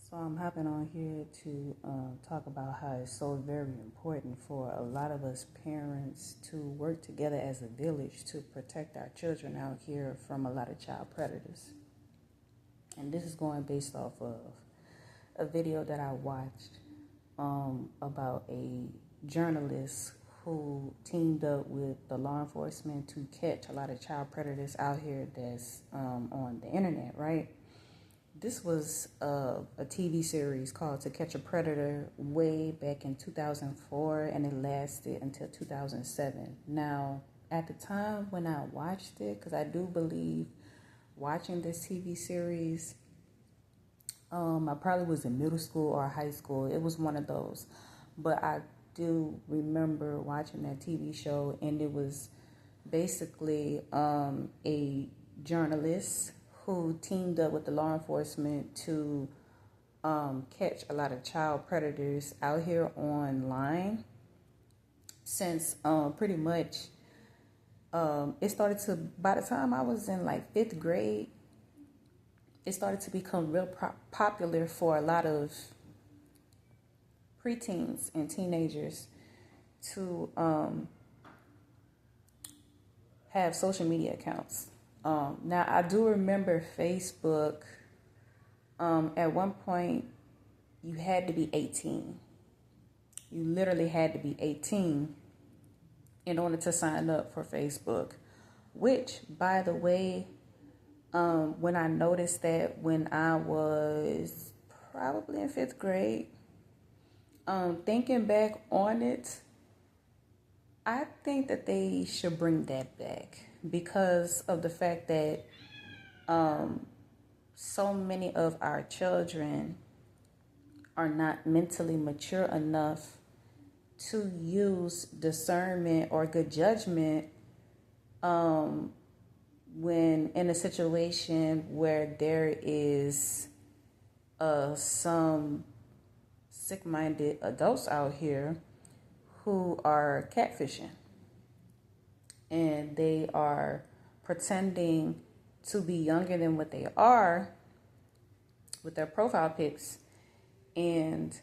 So I'm hopping on here to talk about how it's so very important for a lot of us parents to work together as a village to protect our children out here from a lot of child predators. And this is going based off of a video that I watched about a journalist who teamed up with the law enforcement to catch a lot of child predators out here that's on the internet, right? This was a TV series called To Catch a Predator way back in 2004, and it lasted until 2007. Now, at the time when I watched it, because I do believe watching this TV series, I probably was in middle school or high school. It was one of those. But I do remember watching that TV show, and it was basically a journalist who teamed up with the law enforcement to catch a lot of child predators out here online. Since pretty much it started to, by the time I was in like 5th grade, it started to become real popular for a lot of preteens and teenagers to have social media accounts. Now, I do remember Facebook. At one point, you had to be 18. You literally had to be 18 in order to sign up for Facebook. Which, by the way, when I noticed that when I was probably in 5th grade, thinking back on it, I think that they should bring that back because of the fact that so many of our children are not mentally mature enough to use discernment or good judgment when in a situation where there is some sick-minded adults out here who are catfishing, and they are pretending to be younger than what they are with their profile pics, and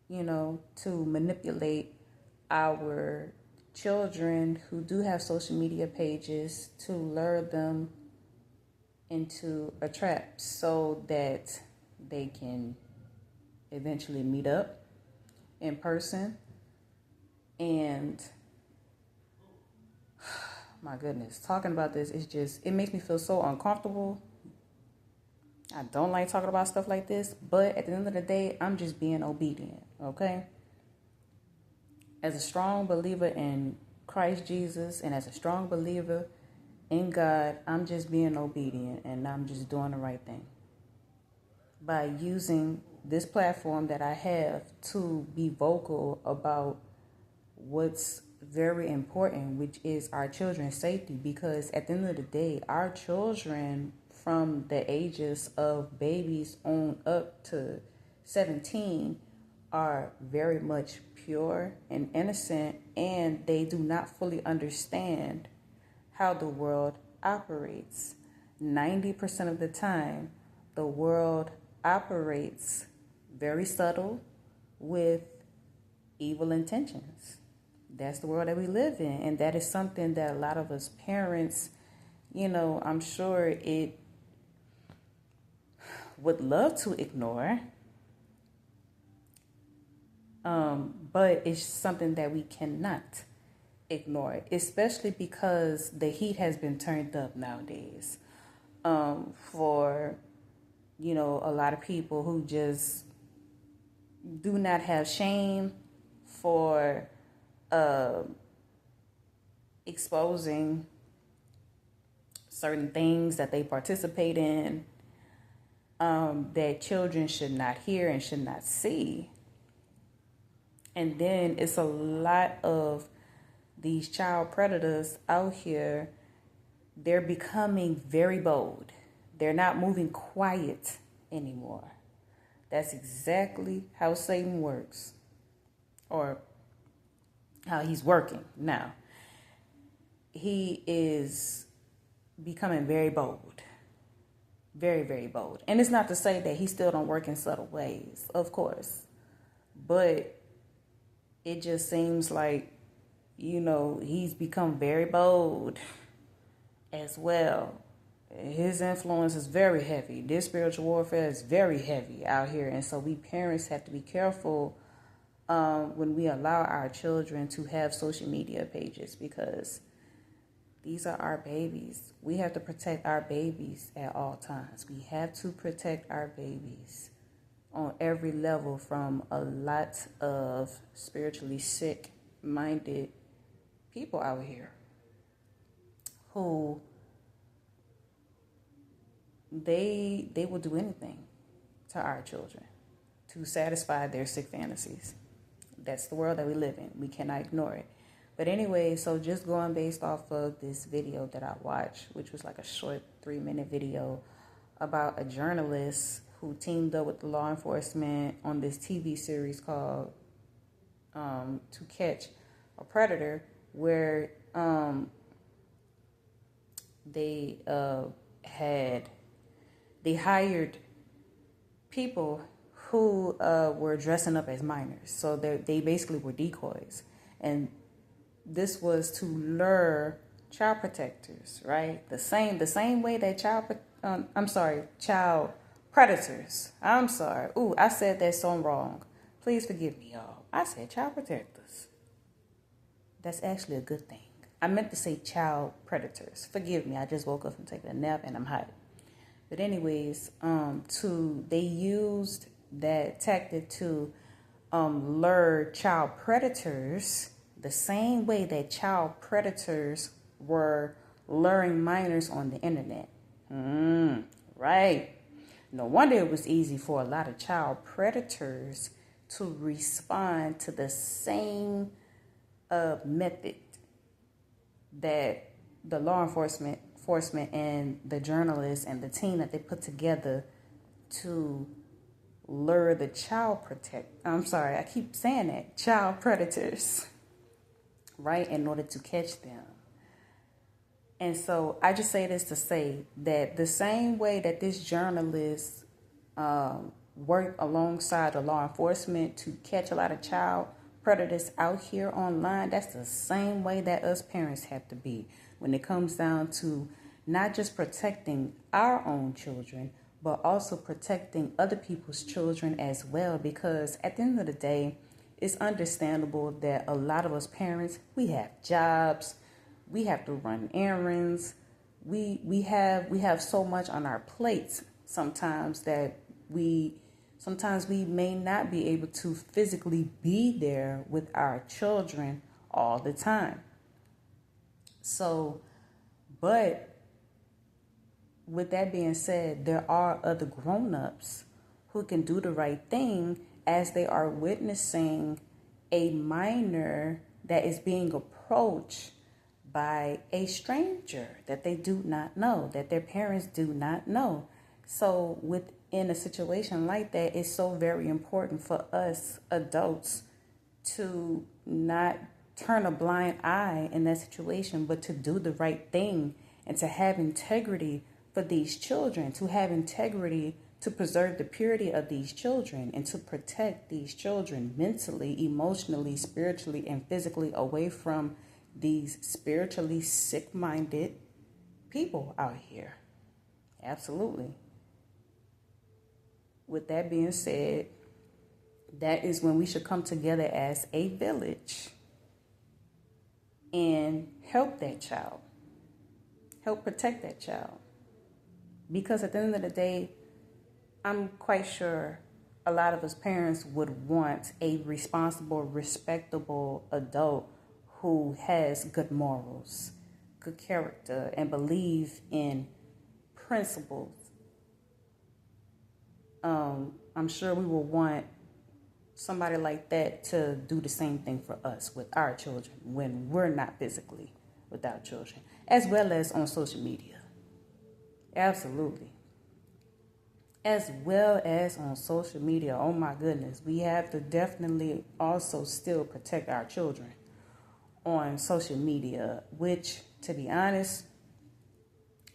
to manipulate our children who do have social media pages to lure them into a trap so that they can eventually meet up in person. And my goodness, talking about this it makes me feel so uncomfortable. I don't like talking about stuff like this, but at the end of the day, I'm just being obedient, okay? As a strong believer in Christ Jesus and as a strong believer in God, I'm just being obedient and I'm just doing the right thing by using this platform that I have to be vocal about what's very important, which is our children's safety. Because at the end of the day, our children from the ages of babies on up to 17 are very much pure and innocent, and they do not fully understand how the world operates. 90% of the time, the world operates very subtle with evil intentions. That's the world that we live in, and that is something that a lot of us parents, I'm sure it would love to ignore, but it's something that we cannot ignore, especially because the heat has been turned up nowadays for, a lot of people who just do not have shame for exposing certain things that they participate in that children should not hear and should not see. And then it's a lot of these child predators out here. They're becoming very bold. They're not moving quiet anymore. That's exactly how Satan works, or how he's working now. He is becoming very bold. Very, very bold. And it's not to say that he still don't work in subtle ways, of course. But it just seems like, he's become very bold as well. His influence is very heavy. This spiritual warfare is very heavy out here. And so we parents have to be careful when we allow our children to have social media pages, because these are our babies. We have to protect our babies at all times. We have to protect our babies on every level from a lot of spiritually sick-minded people out here who they will do anything to our children to satisfy their sick fantasies. That's the world that we live in. We cannot ignore it. But anyway, so just going based off of this video that I watched, which was like a short 3-minute video about a journalist who teamed up with the law enforcement on this TV series called To Catch a Predator, where they hired people who were dressing up as minors. So they basically were decoys. And this was to lure child protectors, right? The same way that child predators. I'm sorry. Ooh, I said that so wrong. Please forgive me, y'all. I said child protectors. That's actually a good thing. I meant to say child predators. Forgive me. I just woke up from taking a nap and I'm hot. But anyways, they used that tactic to lure child predators the same way that child predators were luring minors on the internet. Right. No wonder it was easy for a lot of child predators to respond to the same method that the law enforcement and the journalists and the team that they put together to lure the child predators, right, in order to catch them. And so I just say this to say that the same way that this journalist worked alongside the law enforcement to catch a lot of child predators out here online, that's the same way that us parents have to be when it comes down to not just protecting our own children, but also protecting other people's children as well. Because at the end of the day, it's understandable that a lot of us parents, we have jobs, we have to run errands, we have so much on our plates sometimes that we may not be able to physically be there with our children all the time. So, but with that being said, there are other grown-ups who can do the right thing as they are witnessing a minor that is being approached by a stranger that they do not know, that their parents do not know. So within a situation like that, it's so very important for us adults to not turn a blind eye in that situation, but to do the right thing and to have integrity for these children, to have integrity to preserve the purity of these children and to protect these children mentally, emotionally, spiritually, and physically away from these spiritually sick-minded people out here. Absolutely. With that being said, that is when we should come together as a village and help that child, help protect that child. Because at the end of the day, I'm quite sure a lot of us parents would want a responsible, respectable adult who has good morals, good character, and believe in principles. I'm sure we will want somebody like that to do the same thing for us with our children when we're not physically with our children, as well as on social media. Absolutely. As well as on social media. Oh my goodness. We have to definitely also still protect our children on social media, which, to be honest,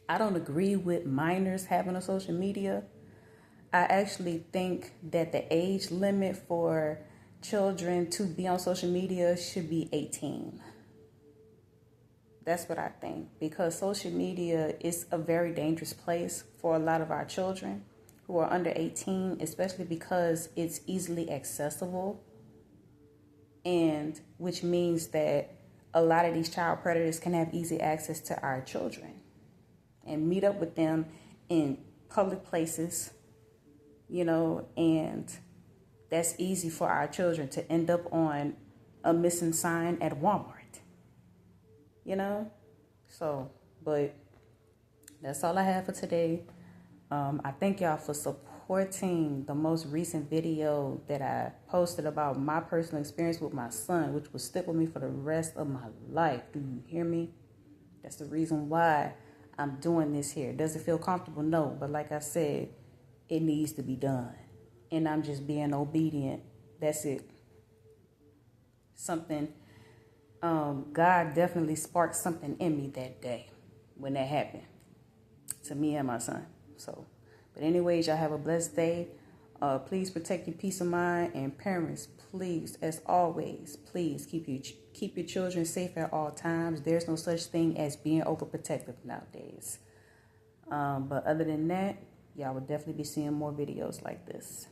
I don't agree with minors having a social media. I actually think that the age limit for children to be on social media should be 18. That's what I think, because social media is a very dangerous place for a lot of our children who are under 18, especially because it's easily accessible, and which means that a lot of these child predators can have easy access to our children and meet up with them in public places, and that's easy for our children to end up on a missing sign at Walmart, So, but that's all I have for today. I thank y'all for supporting the most recent video that I posted about my personal experience with my son, which will stick with me for the rest of my life. Do you hear me? That's the reason why I'm doing this here. Does it feel comfortable? No. But like I said, it needs to be done. And I'm just being obedient. That's it. God definitely sparked something in me that day when that happened to me and my son. So, but anyways, y'all have a blessed day. Please protect your peace of mind, and parents, please, as always, please keep your children safe at all times. There's no such thing as being overprotective nowadays. But other than that, y'all will definitely be seeing more videos like this.